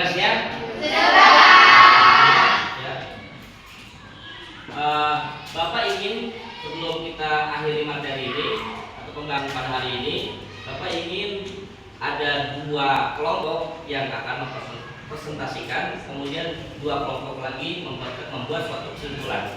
tugasnya? Sudah. Ya. Bapak ingin sebelum kita akhiri materi ini atau pembahasan pada hari ini, Bapak ingin ada dua kelompok yang akan mempresentasikan, kemudian dua kelompok lagi membuat suatu kesimpulan.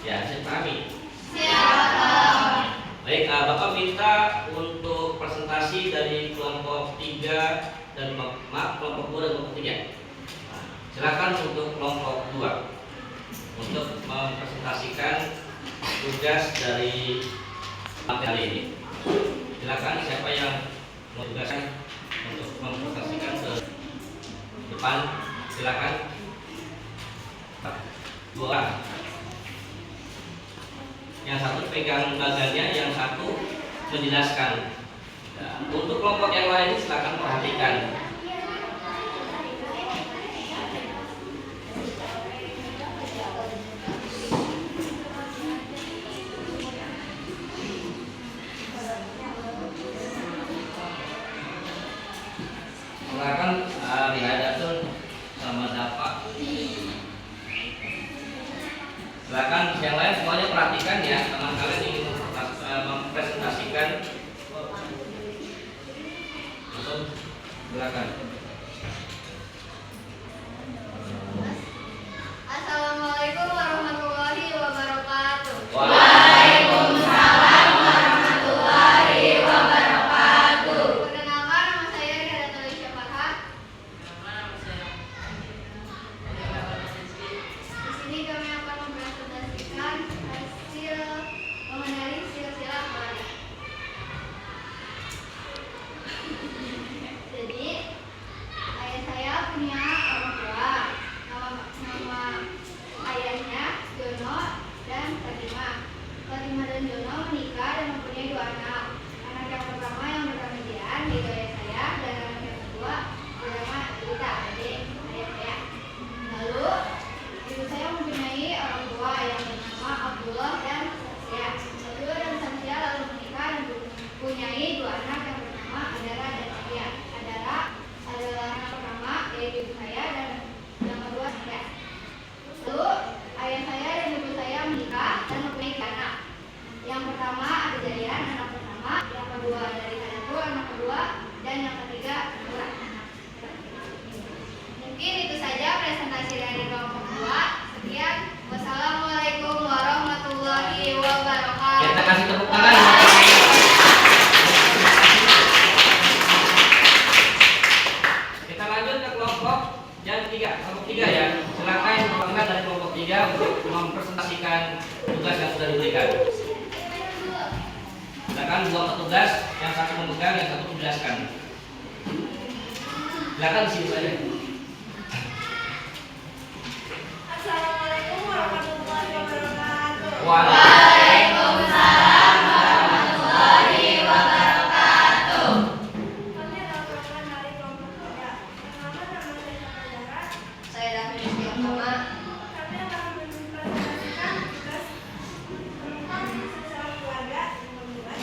Ya, saya pahami. Siap. Baik, Bapak minta untuk presentasi dari kelompok 3 dan kelompok 2 dan kelompok 3. Silakan untuk kelompok 2 untuk mempresentasikan tugas dari materi ini. Silakan siapa yang menugaskan untuk mempresentasikan ke depan, silakan. 2 orang. Yang satu pegang lembagannya, yang satu menjelaskan. Nah, untuk kelompok yang lain silakan perhatikan. Silakan dihadapkan sama Dapak. Silakan yang lain semuanya perhatikan ya, teman kalian ingin mempresentasikan. Silakan. Assalamualaikum warahmatullahi wabarakatuh. Waalaikumsalam warahmatullahi wabarakatuh. Perkenalkan, nama saya Riana Talisha Farhan. Di sini kami akan mempresentasikan hasil mengenai silsilah keluarga. Jadi, ayah saya punya orang tua. Nama ayahnya Jono dan Fatimah. Fatimah dan Jono menikah dan mempunyai 2 anak. Anak yang pertama yang berkemudian yaitu ayah saya, dan anak yang kedua bernama Lita, adik ayah saya. Lalu ibu saya mempunyai orang tua yang bernama Abdullah dan Sasya. Abdullah dan Sasya lalu menikah dan mempunyai 2 anak yang bernama Adara dan Sasya. Adara adalah anak pertama yaitu ibu saya, dan yang kedua saya. Lalu ayah saya dan ibu saya menikah dan mempunyai 3 anak. Yang pertama ada Jadian, anak pertama. Yang kedua dari Kanatu, anak kedua. Dan yang ketiga Nura. Mungkin itu saja presentasi dari kelompok 2. Sekian. Wassalamualaikum warahmatullahi wabarakatuh. Kita kasih tepuk tangan. Kita lanjut ke kelompok yang 3. Kelompok 3 ya. Silakan perwakilan dari kelompok 3 untuk mempresentasikan tugas yang sudah diberikan. Silakan 2 petugas, yang satu memegang, yang satu menjelaskan. Silakan di sini saja. Assalamualaikum warahmatullahi wabarakatuh. Waalaikumsalam warahmatullahi wabarakatuh. Kami adalah perwakilan dari kelompok 3. Perkenalkan, nama saya Saudara. Saya David Istiqomah. Kami akan mempresentasikan tugas tentang silsilah keluarga yang membuat.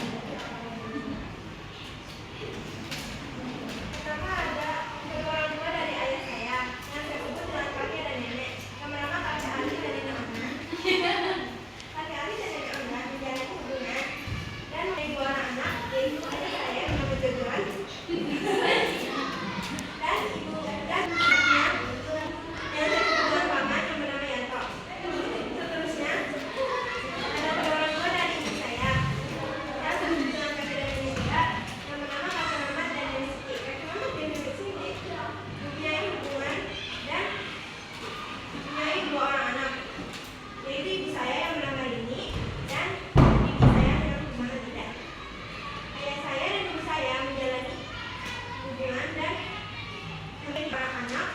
Pertama ada kedua orang tua dari ayah saya, yang saya sebut dengan kakek dan nenek, yang bernama kakek Ali dan nenek Ana. Kakek Ali dan nenek Ana menjalani hubungan dan mempunyai 2 anak, yaitu ayah saya yang bernama Jojoan dan ibu dan ibunya yang saya sebut dengan paman yang bernama Yanto. Seterusnya ada kedua orang tua dari ibu saya, yang saya sebut dengan kakek dan nenek juga, yang bernama kakek Mamat dan nenek Siti. Kakek Mamat dan nenek Siti mempunyai hubungan dan mempunyai 2 orang anak, yaitu ibu saya yang bernama Rini dan ibu saya yang bernama Tidak. Ayah saya dan ibu saya menjalani hubungan dan memiliki 2 anak,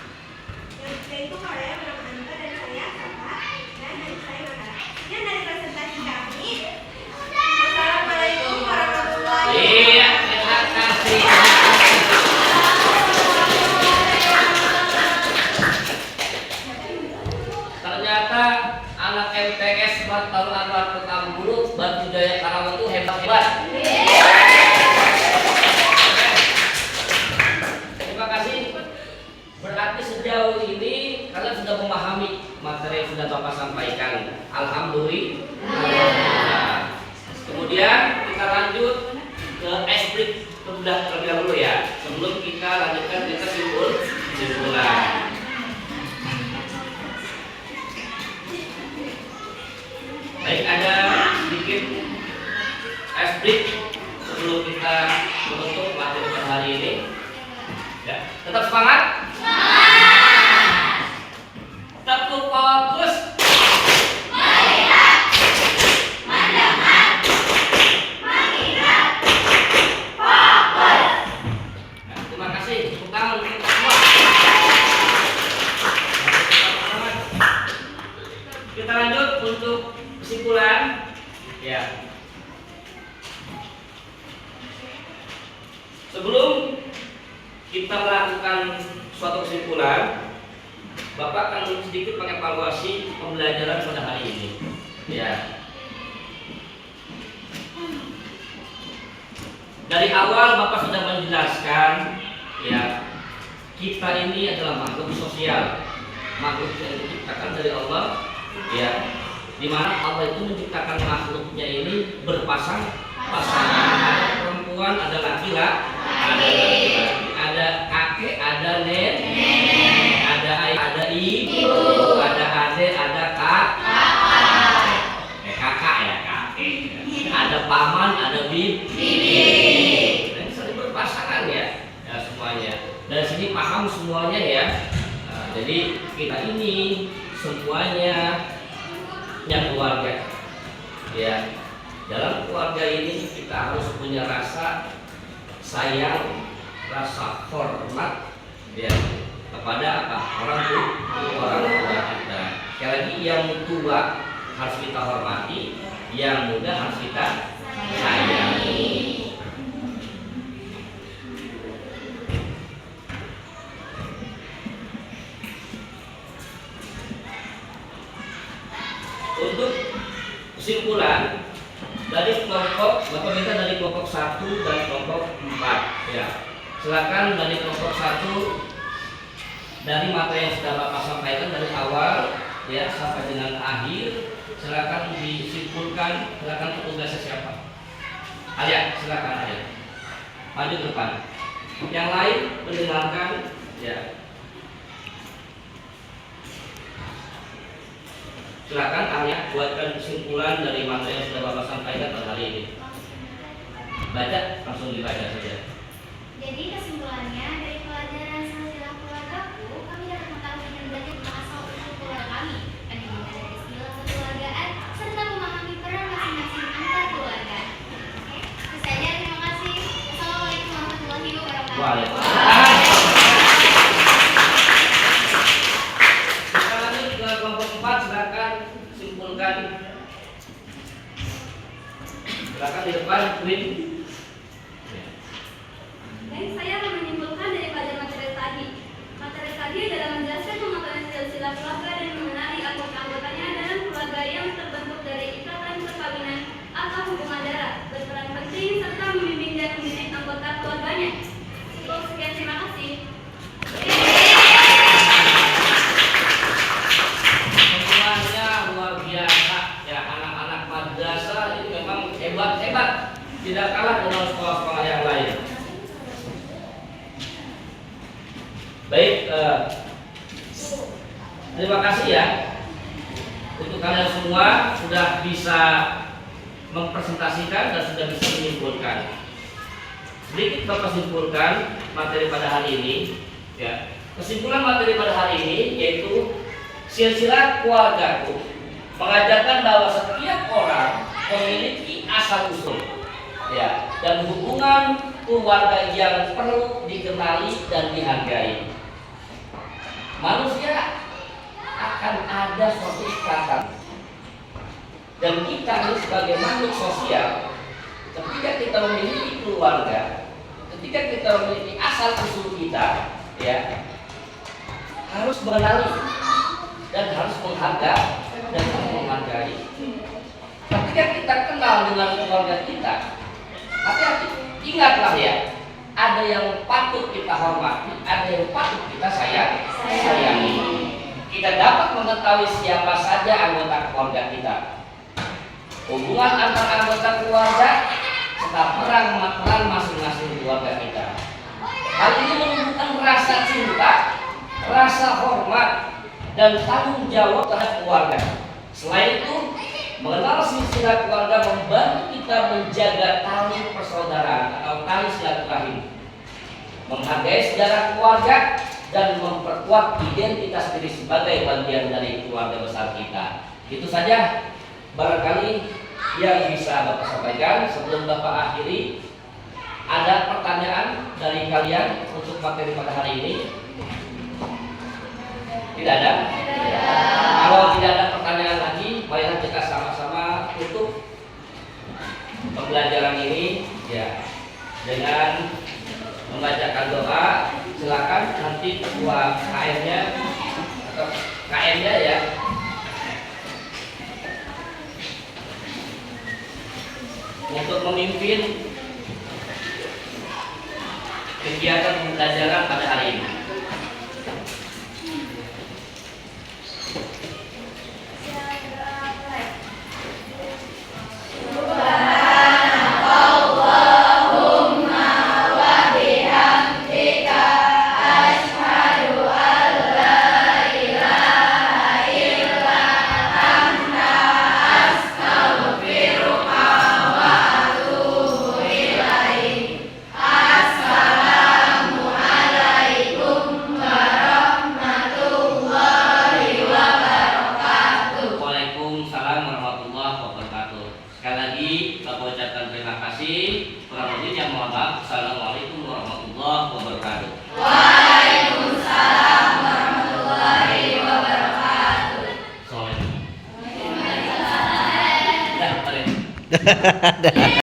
yaitu saya yang bernama Anita dan saya Sapa, dan adik saya Makara. Sekian dari presentasi kami. Wassalamualaikum warahmatullahi Iya, wabarakatuh. terima kasih. Ternyata anak MTS Batalun Anwar Petambulu Batu Jaya Karawang itu hebat-hebat. Terima kasih. Berarti sejak sudah memahami materi yang sudah Bapak sampaikan? Alhamdulillah. Kemudian kita lanjut ke esbrik terlebih dahulu ya, sebelum kita lanjutkan ke kesimpulan. Baik, ada sedikit esbrik sebelum kita menutup materi pada hari ini. Ya, tetap semangat. Tetap fokus. Terima kasih. Tepuk tangan untuk kita semua. Kita lanjut untuk kesimpulan. Ya. Sebelum kita melakukan suatu kesimpulan, Bapak akan sedikit mengevaluasi pembelajaran pada hari ini. Ya. Dari awal Bapak sudah menjelaskan, ya, kita ini adalah makhluk sosial, makhluk yang diciptakan dari Allah, ya, di mana Allah itu menciptakan makhluknya ini berpasang-pasangan, ada perempuan, ada laki-laki, ada kakek, ada nenek, ada ayah, ada ibu, ada adik, ada kakak, ya kakek, ada paman, ada bibi, dan saling berpasangan ya, semuanya. Dari sini paham semuanya ya. Nah, jadi kita ini semuanya yang keluarga, ya. Dalam keluarga ini kita harus punya rasa sayang, rasa hormat, ya, kepada apa? Orang tua kita. Sekali lagi, yang tua harus kita hormati, yang muda harus kita sayangi. Untuk kesimpulan dari kelompok, Bapak minta dari kelompok 1 dan kelompok 4 ya. Silakan dari kelompok 1, dari materi yang sudah Bapak sampaikan dari awal ya sampai dengan akhir, silakan disimpulkan. Silakan petugasnya siapa? Alia, silakan Alia. Maju ke depan. Yang lain mendengarkan ya. Silakan Alia buatkan kesimpulan dari materi yang sudah Bapak sampaikan pada hari ini. Baca, langsung dibaca saja. Jadi kesimpulannya, dari pelajaran silsilah keluargaku, kami dapat mengetahui dan belajar tentang asal-usul keluarga kami, pendidikan dari istilah kekeluargaan, serta memahami peran masing-masing antar keluarga. Oke, itu saja. Terima kasih. Assalamualaikum warahmatullahi wabarakatuh. Waalaikumsalam. Kita lanjut ke kelompok 4, silakan simpulkan. Silakan di depan, Queen. Baik, saya akan menyimpulkan dari pelajaran materi tadi. Materi tadi adalah menjelaskan pemakaian silsilah keluarga dan mengenali anggota-anggotanya dalam keluarga yang terbentuk dari ikatan perkawinan atau hubungan darah, berperan penting serta membimbing dan mendidik anggota keluarganya. Cukup sekian, terima kasih. Semuanya luar biasa ya, anak-anak madrasah ini memang hebat, tidak kalah dengan sekolah-sekolah yang lain. Baik, terima kasih ya untuk kalian semua sudah bisa mempresentasikan dan sudah bisa menyimpulkan. Sedikit Bapak simpulkan materi pada hari ini ya. Kesimpulan materi pada hari ini yaitu silsilah keluargaku mengajarkan bahwa setiap orang memiliki asal usul ya, dan hubungan keluarga yang perlu dikenali dan dihargai. Manusia akan ada suatu ikatan, dan kita ini sebagai makhluk sosial, ketika kita memiliki keluarga, ketika kita memiliki asal usul kita, ya, harus mengenali dan harus menghargai. Ketika kita kenal dengan keluarga kita, hati-hati, ingatlah ya, ada yang patut kita hormati, ada yang patut kita sayangi. kita dapat mengetahui siapa saja anggota keluarga kita. Hubungan antar anggota keluarga serta peran masing-masing keluarga kita. Hal ini menunjukkan rasa cinta, rasa hormat, dan tanggung jawab terhadap keluarga. Selain itu, mengenal silsilah keluarga membantu kita menjaga tali persaudaraan atau tali silaturahim, menghargai sejarah keluarga, dan memperkuat identitas diri sebagai bagian dari keluarga besar kita. Itu saja barangkali yang bisa Bapak sampaikan. Sebelum Bapak akhiri, ada pertanyaan dari kalian untuk materi pada hari ini? Tidak ada? Kalau tidak ada pertanyaan lagi, marilah kita sama-sama tutup pembelajaran ini ya dengan membacakan doa. Silakan nanti ketua KM-nya atau KM-nya ya untuk memimpin kegiatan pembelajaran pada hari ini. Assalamualaikum warahmatullahi wabarakatuh. Waalaikumsalam warahmatullahi wabarakatuh. Assalamualaikum.